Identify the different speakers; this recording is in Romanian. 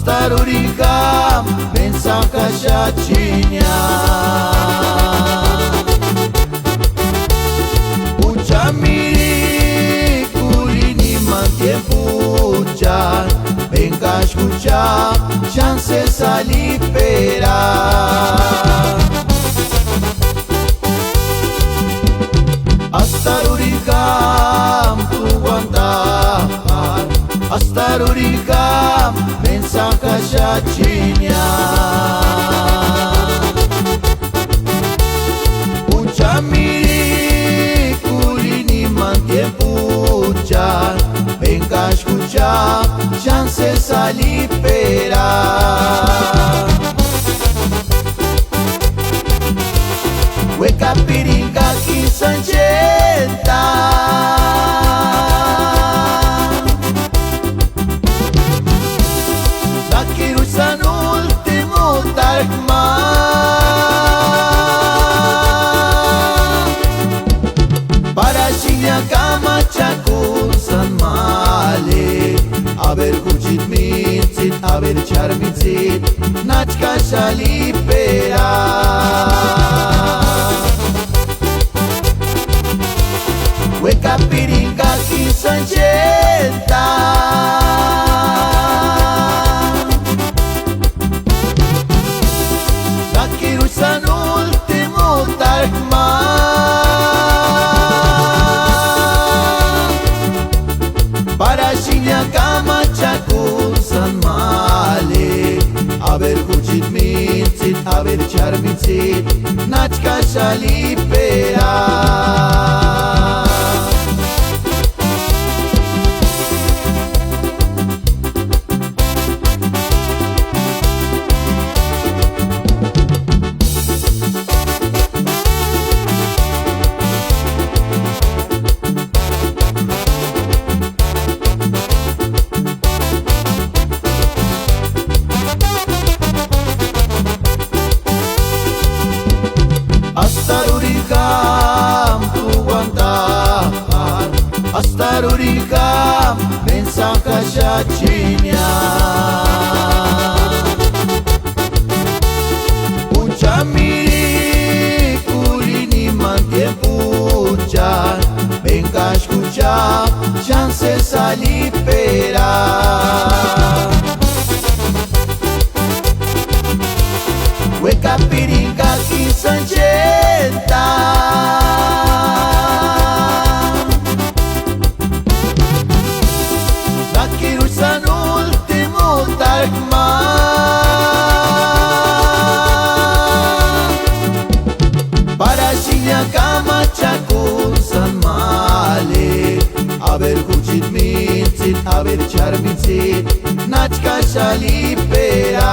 Speaker 1: Astarurica pensa că așa cinea Ucea miri cu inima în timpul cea Venga escuchar chances a liberar Astarurica tu andar Astarurica pensa că așa cinea Ucea miri cu inima în timpul cea Venga escuchar chances a liberar Hueca piringa quinsancenta La chirusa în ultimul dark Parașinea cama cea cu san male Aver cucit mințit, aver ce-ar mințit N-aci ca așa libera Hueca piringa quinsancenta La chirusa în ultimul dark Parașinea cama cea cu san male Aver cucit mințit, aver ce-ar mințit N-aci ca așa libera Astarurica tu andar Astarurica pensa că așa cinea Ucea miri cu inima în timpul cea Venga escuchar chances a liberar Hueca piringa quinsancenta La chirusa în ultimul dark Parașinea cama cea cu san male Aver cucit mințit, aver ce-ar mințit N-aci ca așa libera